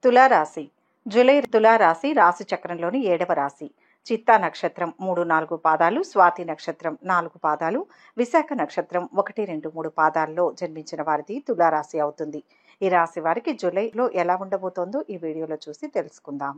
తులారాశి. తులారాశి రాశి చక్రంలోని 7వ రాశి. చిత్తా నక్షత్రం 3, 4 పాదాలు, స్వాతి నక్షత్రం 4 పాదాలు, విశాఖ నక్షత్రం 1, 2, 3 పాదాల్లో జన్మించిన వారిది తులారాశి అవుతుంది. ఈ రాశి వారికి జూలైలో ఎలా ఉండబోతోందో ఈ వీడియోలో చూసి తెలుసుకుందాం.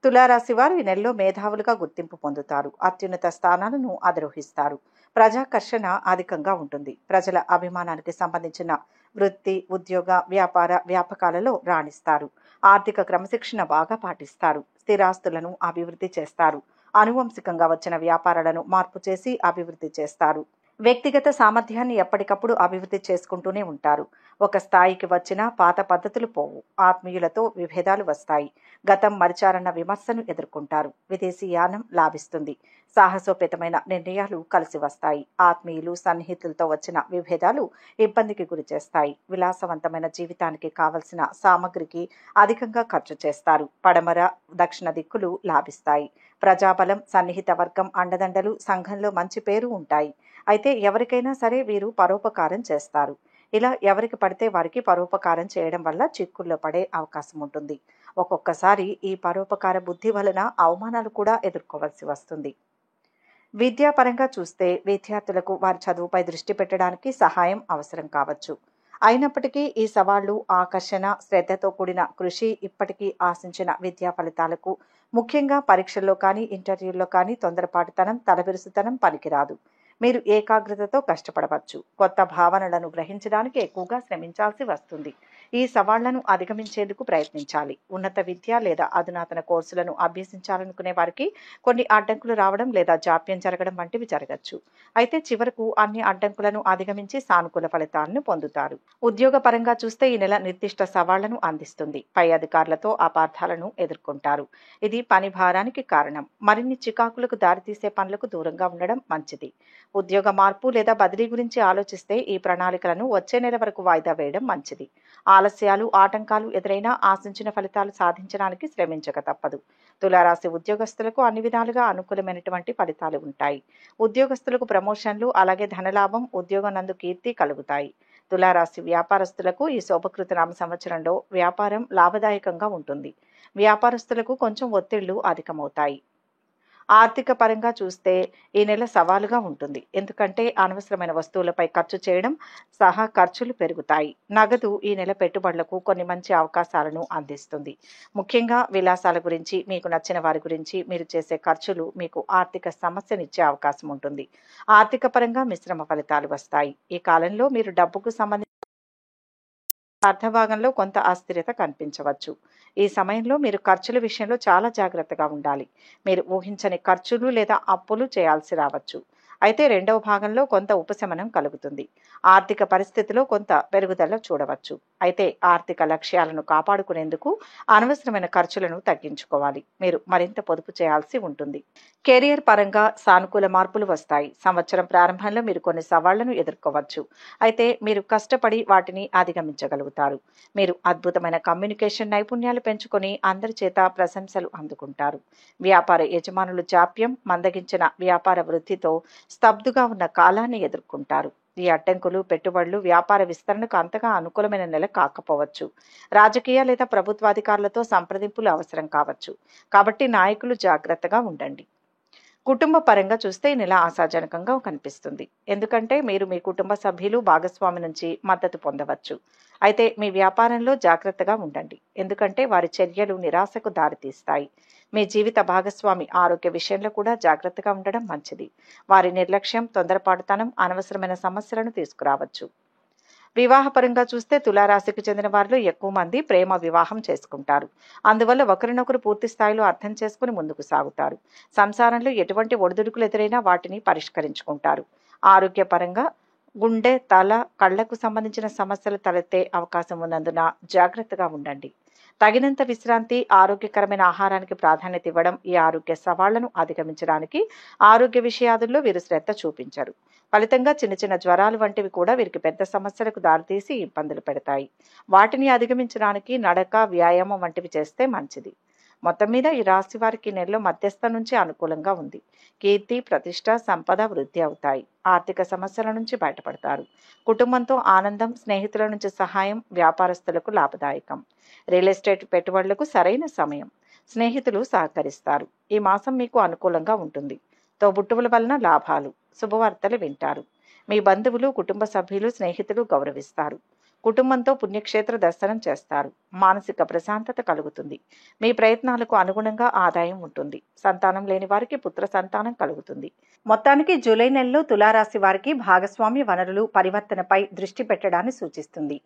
తులారాశి వారు ఈ నెలలో మేధావులుగా గుర్తింపు పొందుతారు. అత్యున్నత స్థానాలను అధిరోహిస్తారు. ప్రజాకర్షణ అధికంగా ఉంటుంది. ప్రజల అభిమానానికి సంబంధించిన వృత్తి, ఉద్యోగ, వ్యాపార వ్యాపకాలలో రాణిస్తారు. ఆర్థిక క్రమశిక్షణ బాగా పాటిస్తారు. స్థిరాస్తులను అభివృద్ధి చేస్తారు. అనువంశికంగా వచ్చిన వ్యాపారాలను మార్పు చేసి అభివృద్ధి చేస్తారు. వ్యక్తిగత సామర్థ్యాన్ని ఎప్పటికప్పుడు అభివృద్ధి చేసుకుంటూనే ఉంటారు. ఒక స్థాయికి వచ్చినా పాత పద్ధతులు పోవు. ఆత్మీయులతో విభేదాలు వస్తాయి. గతం మరిచారన్న విమర్శను ఎదుర్కొంటారు. విదేశీ యానం లాభిస్తుంది. సాహసోపేతమైన నిర్ణయాలు కలిసి వస్తాయి. ఆత్మీయులు, సన్నిహితులతో వచ్చిన విభేదాలు ఇబ్బందికి గురి చేస్తాయి. విలాసవంతమైన జీవితానికి కావలసిన సామగ్రికి అధికంగా ఖర్చు చేస్తారు. పడమర, దక్షిణ దిక్కులు లాభిస్తాయి. ప్రజాబలం, సన్నిహిత వర్గం అండదండలు, సంఘంలో మంచి పేరు ఉంటాయి. అయితే ఎవరికైనా సరే వీరు పరోపకారం చేస్తారు. ఇలా ఎవరికి పడితే వారికి పరోపకారం చేయడం వల్ల చిక్కుల్లో పడే అవకాశం ఉంటుంది. ఒక్కొక్కసారి ఈ పరోపకార బుద్ధి వలన అవమానాలు కూడా ఎదుర్కోవాల్సి వస్తుంది. విద్యాపరంగా చూస్తే విద్యార్థులకు వారి చదువుపై దృష్టి పెట్టడానికి సహాయం అవసరం కావచ్చు. అయినప్పటికీ ఈ సవాళ్లు, ఆకర్షణ, శ్రద్ధతో కూడిన కృషి ఇప్పటికీ ఆశించిన విద్యా ఫలితాలకు, ముఖ్యంగా పరీక్షల్లో కానీ ఇంటర్వ్యూల్లో కానీ తొందరపాటుతనం, తలబిరుసుతనం పనికిరాదు. మీరు ఏకాగ్రతతో కష్టపడవచ్చు. కొత్త భావనలను గ్రహించడానికి ఎక్కువగా శ్రమించాల్సి వస్తుంది. ఈ సవాళ్లను అధిగమించేందుకు ప్రయత్నించాలి. ఉన్నత విద్య లేదా అధునాతన కోర్సులను అభ్యసించాలనుకునే వారికి కొన్ని అడ్డంకులు రావడం లేదా జాప్యం జరగడం వంటివి జరగచ్చు. అయితే చివరకు అన్ని అడ్డంకులను అధిగమించి సానుకూల ఫలితాలను పొందుతారు. ఉద్యోగ పరంగా చూస్తే ఈ నెల నిర్దిష్ట సవాళ్లను అందిస్తుంది. పై అధికారులతో అపార్థాలను ఎదుర్కొంటారు. ఇది పని భారానికి కారణం. మరిన్ని చికాకులకు దారితీసే పనులకు దూరంగా ఉండడం మంచిది. ఉద్యోగ మార్పు లేదా బదిలీ గురించి ఆలోచిస్తే ఈ ప్రణాళికలను వచ్చే నెల వరకు వాయిదా వేయడం మంచిది. ఆలస్యాలు, ఆటంకాలు ఎదురైనా ఆశించిన ఫలితాలు సాధించడానికి శ్రమించక తప్పదు. తులారాశి ఉద్యోగస్తులకు అన్ని విధాలుగా అనుకూలమైనటువంటి ఫలితాలు ఉంటాయి. ఉద్యోగస్తులకు ప్రమోషన్లు, అలాగే ధనలాభం, ఉద్యోగం నందు కీర్తి కలుగుతాయి. తులారాశి వ్యాపారస్తులకు ఈ శోభకృత నామ సంవత్సరంలో వ్యాపారం లాభదాయకంగా ఉంటుంది. వ్యాపారస్తులకు కొంచెం ఒత్తిళ్లు అధికమవుతాయి. ఆర్థిక పరంగా చూస్తే ఈ నెల సవాలుగా ఉంటుంది. ఎందుకంటే అనవసరమైన వస్తువులపై ఖర్చు చేయడం సహా ఖర్చులు పెరుగుతాయి. నగదు ఈ నెల పెట్టుబడులకు కొన్ని మంచి అవకాశాలను అందిస్తుంది. ముఖ్యంగా విలాసాల గురించి, మీకు నచ్చిన వారి గురించి మీరు చేసే ఖర్చులు మీకు ఆర్థిక సమస్యనిచ్చే అవకాశం ఉంటుంది. ఆర్థిక పరంగా మిశ్రమ ఫలితాలు వస్తాయి. ఈ కాలంలో మీరు డబ్బుకు సంబంధించి అర్ధభాగంలో కొంత అస్థిరత కనిపించవచ్చు. ఈ సమయంలో మీరు ఖర్చుల విషయంలో చాలా జాగ్రత్తగా ఉండాలి. మీరు ఊహించని ఖర్చులు లేదా అప్పులు చేయాల్సి రావచ్చు. అయితే రెండవ భాగంలో కొంత ఉపశమనం కలుగుతుంది. ఆర్థిక పరిస్థితిలో కొంత పెరుగుదల చూడవచ్చు. అయితే ఆర్థిక లక్ష్యాలను కాపాడుకునేందుకు అనవసరమైన ఖర్చులను తగ్గించుకోవాలి. మీరు మరింత పొదుపు చేయాల్సి ఉంటుంది. కెరియర్ పరంగా సానుకూల మార్పులు వస్తాయి. సంవత్సరం ప్రారంభంలో మీరు కొన్ని సవాళ్లను ఎదుర్కోవచ్చు. అయితే మీరు కష్టపడి వాటిని అధిగమించగలుగుతారు. మీరు అద్భుతమైన కమ్యూనికేషన్ నైపుణ్యాలు పెంచుకొని అందరి చేత ప్రశంసలు అందుకుంటారు. వ్యాపార యజమానులు జాప్యం, మందగించిన వ్యాపార వృద్ధితో స్తబ్దుగా ఉన్న కాలాన్ని ఎదుర్కొంటారు. ఈ అడ్డంకులు, పెట్టుబడులు వ్యాపార విస్తరణకు అంతగా అనుకూలమైన నెల కాకపోవచ్చు. రాజకీయ లేదా ప్రభుత్వాధికారులతో సంప్రదింపులు అవసరం కావచ్చు. కాబట్టి నాయకులు జాగ్రత్తగా ఉండండి. కుటుంబ పరంగా చూస్తే ఈ నెల ఆశాజనకంగా కనిపిస్తుంది. ఎందుకంటే మీరు మీ కుటుంబ సభ్యులు, భాగస్వామి నుంచి మద్దతు పొందవచ్చు. అయితే మీ వ్యాపారంలో జాగ్రత్తగా ఉండండి. ఎందుకంటే వారి చర్యలు నిరాశకు దారితీస్తాయి. మీ జీవిత భాగస్వామి ఆరోగ్య విషయంలో కూడా జాగ్రత్తగా ఉండడం మంచిది. వారి నిర్లక్ష్యం, తొందరపాటుతనం అనవసరమైన సమస్యలను తీసుకురావచ్చు. వివాహపరంగా చూస్తే తులారాశికి చెందిన వారిలో ఎక్కువ మంది ప్రేమ వివాహం చేసుకుంటారు. అందువల్ల ఒకరినొకరు పూర్తి స్థాయిలో అర్థం చేసుకుని ముందుకు సాగుతారు. సంసారంలో ఎటువంటి ఒడిదుడుకులు ఎదురైనా వాటిని పరిష్కరించుకుంటారు. ఆరోగ్యపరంగా గుండె, తల, కళ్లకు సంబంధించిన సమస్యలు తలెత్తే అవకాశం ఉన్నందున జాగ్రత్తగా ఉండండి. తగినంత విశ్రాంతి, ఆరోగ్యకరమైన ఆహారానికి ప్రాధాన్యత ఇవ్వడం ఈ ఆరోగ్య సవాళ్లను అధిగమించడానికి ఆరోగ్య విషయాదుల్లో వీరు శ్రద్ధ చూపించరు. ఫలితంగా చిన్న చిన్న జ్వరాలు వంటివి కూడా వీరికి పెద్ద సమస్యలకు దారితీసి ఇబ్బందులు పెడతాయి. వాటిని అధిగమించడానికి నడక, వ్యాయామం వంటివి చేస్తే మంచిది. మొత్తం మీద ఈ రాశి వారికి నెలలో మధ్యస్థ నుంచి అనుకూలంగా ఉంది. కీర్తి, ప్రతిష్ట, సంపద వృద్ధి అవుతాయి. ఆర్థిక సమస్యల నుంచి బయటపడతారు. కుటుంబంతో ఆనందం, స్నేహితుల నుంచి సహాయం, వ్యాపారస్తులకు లాభదాయకం. రియల్ ఎస్టేట్ పెట్టుబడులకు సరైన సమయం. స్నేహితులు సహకరిస్తారు. ఈ మాసం మీకు అనుకూలంగా ఉంటుంది. తోబుట్టువుల వలన లాభాలు, శుభవార్తలు వింటారు. మీ బంధువులు, కుటుంబ సభ్యులు, స్నేహితులు గౌరవిస్తారు. కుటుంబంతో పుణ్యక్షేత్ర దర్శనం చేస్తారు. మానసిక ప్రశాంతత కలుగుతుంది. మీ ప్రయత్నాలకు అనుగుణంగా ఆదాయం ఉంటుంది. సంతానం లేని వారికి పుత్ర సంతానం కలుగుతుంది. మొత్తానికి జూలై నెలలో తులారాశి వారికి భాగస్వామ్య వనరులు పరివర్తనపై దృష్టి పెట్టడాన్ని సూచిస్తుంది.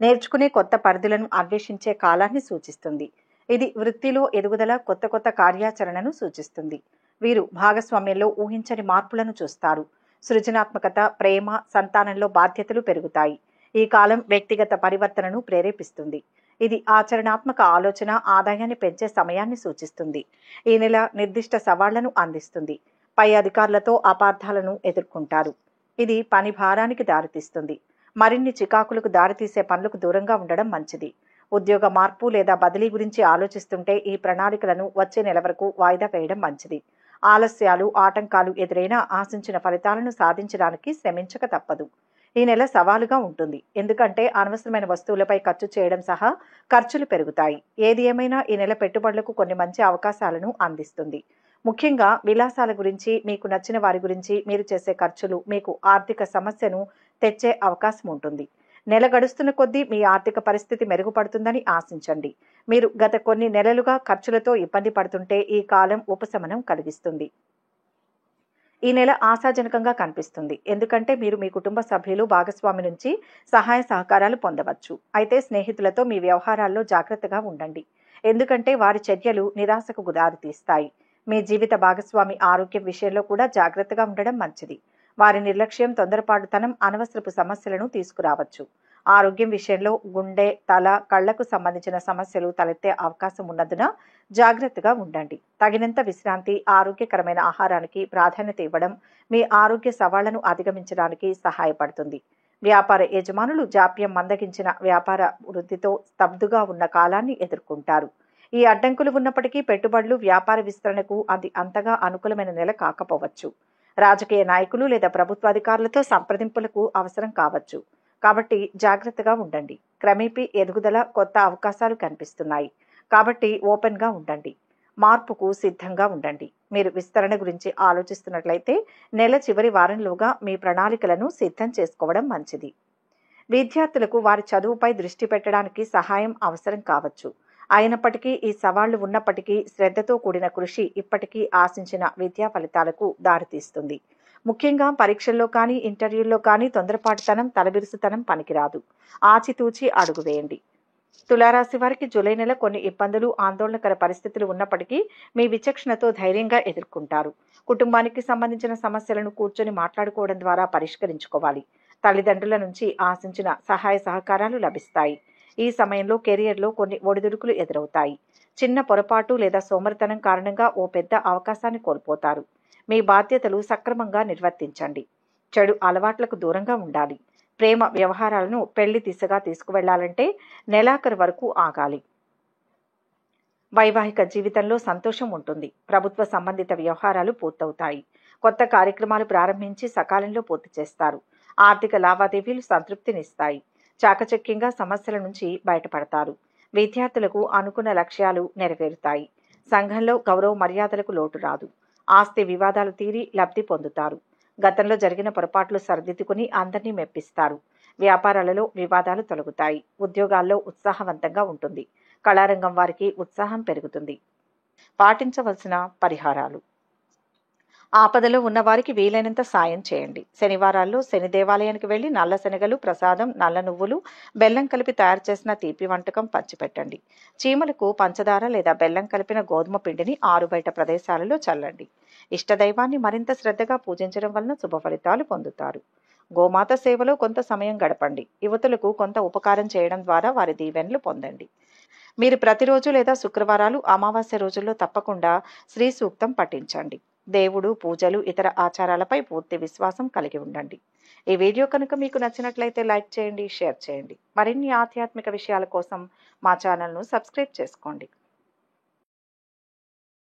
నేర్చుకునే కొత్త పరిధులను అన్వేషించే కాలాన్ని సూచిస్తుంది. ఇది వృత్తిలో ఎదుగుదల, కొత్త కొత్త కార్యాచరణను సూచిస్తుంది. వీరు భాగస్వామ్యంలో ఊహించని మార్పులను చూస్తారు. సృజనాత్మకత, ప్రేమ, సంతానంలో బాధ్యతలు పెరుగుతాయి. ఈ కాలం వ్యక్తిగత పరివర్తనను ప్రేరేపిస్తుంది. ఇది ఆచరణాత్మక ఆలోచన, ఆదాయాన్ని పెంచే సమయాన్ని సూచిస్తుంది. ఈ నెల నిర్దిష్ట సవాళ్లను అందిస్తుంది. పై అధికారులతో అపార్థాలను ఎదుర్కొంటారు. ఇది పని భారానికి దారితీస్తుంది. మరిన్ని చికాకులకు దారితీసే పనులకు దూరంగా ఉండడం మంచిది. ఉద్యోగ మార్పు లేదా బదిలీ గురించి ఆలోచిస్తుంటే ఈ ప్రణాళికలను వచ్చే నెల వరకు వాయిదా వేయడం మంచిది. ఆలస్యాలు, ఆటంకాలు ఎదురైనా ఆశించిన ఫలితాలను సాధించడానికి శ్రమించక తప్పదు. ఈ నెల సవాలుగా ఉంటుంది. ఎందుకంటే అనవసరమైన వస్తువులపై ఖర్చు చేయడం సహా ఖర్చులు పెరుగుతాయి. ఏది ఏమైనా ఈ నెల పెట్టుబడులకు కొన్ని మంచి అవకాశాలను అందిస్తుంది. ముఖ్యంగా విలాసాల గురించి, మీకు నచ్చిన వారి గురించి మీరు చేసే ఖర్చులు మీకు ఆర్థిక సమస్యను తెచ్చే అవకాశం ఉంటుంది. నెల గడుస్తున్న కొద్దీ మీ ఆర్థిక పరిస్థితి మెరుగుపడుతుందని ఆశించండి. మీరు గత కొన్ని నెలలుగా ఖర్చులతో ఇబ్బంది పడుతుంటే ఈ కాలం ఉపశమనం కలిగిస్తుంది. ఈ నెల ఆశాజనకంగా కనిపిస్తుంది. ఎందుకంటే మీరు మీ కుటుంబ సభ్యులు, భాగస్వామి నుంచి సహాయ సహకారాలు పొందవచ్చు. అయితే స్నేహితులతో మీ వ్యవహారాల్లో జాగ్రత్తగా ఉండండి. ఎందుకంటే వారి చర్యలు నిరాశకు దారితీస్తాయి. మీ జీవిత భాగస్వామి ఆరోగ్యం విషయంలో కూడా జాగ్రత్తగా ఉండడం మంచిది. వారి నిర్లక్ష్యం, తొందరపాటుతనం అనవసరపు సమస్యలను తీసుకురావచ్చు. ఆరోగ్యం విషయంలో గుండె, తల, కళ్లకు సంబంధించిన సమస్యలు తలెత్తే అవకాశం ఉన్నందున జాగ్రత్తగా ఉండండి. తగినంత విశ్రాంతి, ఆరోగ్యకరమైన ఆహారానికి ప్రాధాన్యత ఇవ్వడం మీ ఆరోగ్య సవాళ్లను అధిగమించడానికి సహాయపడుతుంది. వ్యాపార యజమానులు జాప్యం, మందగించిన వ్యాపార వృద్ధితో స్తబ్దుగా ఉన్న కాలాన్ని ఎదుర్కొంటారు. ఈ అడ్డంకులు ఉన్నప్పటికీ పెట్టుబడులు, వ్యాపార విస్తరణకు అది అంతగా అనుకూలమైన నెల కాకపోవచ్చు. రాజకీయ నాయకులు లేదా ప్రభుత్వాధికారులతో సంప్రదింపులకు అవసరం కావచ్చు. కాబట్టి జాగ్రత్తగా ఉండండి. క్రమేపీ ఎదుగుదల, కొత్త అవకాశాలు కనిపిస్తున్నాయి. కాబట్టి ఓపెన్గా ఉండండి. మార్పుకు సిద్ధంగా ఉండండి. మీరు విస్తరణ గురించి ఆలోచిస్తున్నట్లయితే నెల చివరి వారంలోగా మీ ప్రణాళికలను సిద్ధం చేసుకోవడం మంచిది. విద్యార్థులకు వారి చదువుపై దృష్టి పెట్టడానికి సహాయం అవసరం కావచ్చు. అయినప్పటికీ ఈ సవాళ్లు ఉన్నప్పటికీ శ్రద్ధతో కూడిన కృషి ఇప్పటికీ ఆశించిన విద్యా ఫలితాలకు దారితీస్తుంది. ముఖ్యంగా పరీక్షల్లో కానీ, ఇంటర్వ్యూల్లో కానీ తొందరపాటుతనం, తలబిరుసుతనం పనికిరాదు. ఆచితూచి అడుగు వేయండి. తులారాశి వారికి జూలై నెల కొన్ని ఇబ్బందులు, ఆందోళనకర పరిస్థితులు ఉన్నప్పటికీ మీ విచక్షణతో ధైర్యంగా ఎదుర్కొంటారు. కుటుంబానికి సంబంధించిన సమస్యలను కూర్చొని మాట్లాడుకోవడం ద్వారా పరిష్కరించుకోవాలి. తల్లిదండ్రుల నుంచి ఆశించిన సహాయ సహకారాలు లభిస్తాయి. ఈ సమయంలో కెరియర్లో కొన్ని ఒడిదుడుకులు ఎదురవుతాయి. చిన్న పొరపాటు లేదా సోమరితనం కారణంగా ఓ పెద్ద అవకాశాన్ని కోల్పోతారు. మీ బాధ్యతలు సక్రమంగా నిర్వర్తించండి. చెడు అలవాట్లకు దూరంగా ఉండాలి. ప్రేమ వ్యవహారాలను పెళ్లి దిశగా తీసుకువెళ్లాలంటే నెలాఖరు వరకు ఆగాలి. వైవాహిక జీవితంలో సంతోషం ఉంటుంది. ప్రభుత్వ సంబంధిత వ్యవహారాలు పూర్తవుతాయి. కొత్త కార్యక్రమాలు ప్రారంభించి సకాలంలో పూర్తి చేస్తారు. ఆర్థిక లావాదేవీలు సంతృప్తినిస్తాయి. చాకచక్యంగా సమస్యల నుంచి బయటపడతారు. విద్యార్థులకు అనుకున్న లక్ష్యాలు నెరవేరుతాయి. సంఘంలో గౌరవ మర్యాదలకు లోటు రాదు. ఆస్తి వివాదాలు తీరి లబ్ధి పొందుతారు. గతంలో జరిగిన పొరపాట్లు సరిదిద్దుకుని అందరినీ మెప్పిస్తారు. వ్యాపారాలలో వివాదాలు తొలగుతాయి. ఉద్యోగాల్లో ఉత్సాహవంతంగా ఉంటుంది. కళారంగం వారికి ఉత్సాహం పెరుగుతుంది. పాటించవలసిన పరిహారాలు: ఆపదలో ఉన్నవారికి వీలైనంత సాయం చేయండి. శనివారాల్లో శని దేవాలయానికి వెళ్లి నల్ల శనగలు, ప్రసాదం, నల్ల నువ్వులు, బెల్లం కలిపి తయారు చేసిన తీపి వంటకం పంచిపెట్టండి. చీమలకు పంచదార లేదా బెల్లం కలిపిన గోధుమ పిండిని ఆరుబయట ప్రదేశాలలో చల్లండి. ఇష్టదైవాన్ని మరింత శ్రద్ధగా పూజించడం వలన శుభ ఫలితాలు పొందుతారు. గోమాత సేవలో కొంత సమయం గడపండి. యువతులకు కొంత ఉపకారం చేయడం ద్వారా వారి దీవెనలు పొందండి. మీరు ప్రతిరోజు లేదా శుక్రవారాలు, అమావాస్య రోజుల్లో తప్పకుండా శ్రీ సూక్తం పఠించండి. దేవుడు, పూజలు, ఇతర ఆచారాలపై పూర్తి విశ్వాసం కలిగి ఉండండి. ఈ వీడియో కనుక మీకు నచ్చినట్లయితే లైక్ చేయండి, షేర్ చేయండి. మరిన్ని ఆధ్యాత్మిక విషయాల కోసం మా ఛానల్ను సబ్స్క్రైబ్ చేసుకోండి.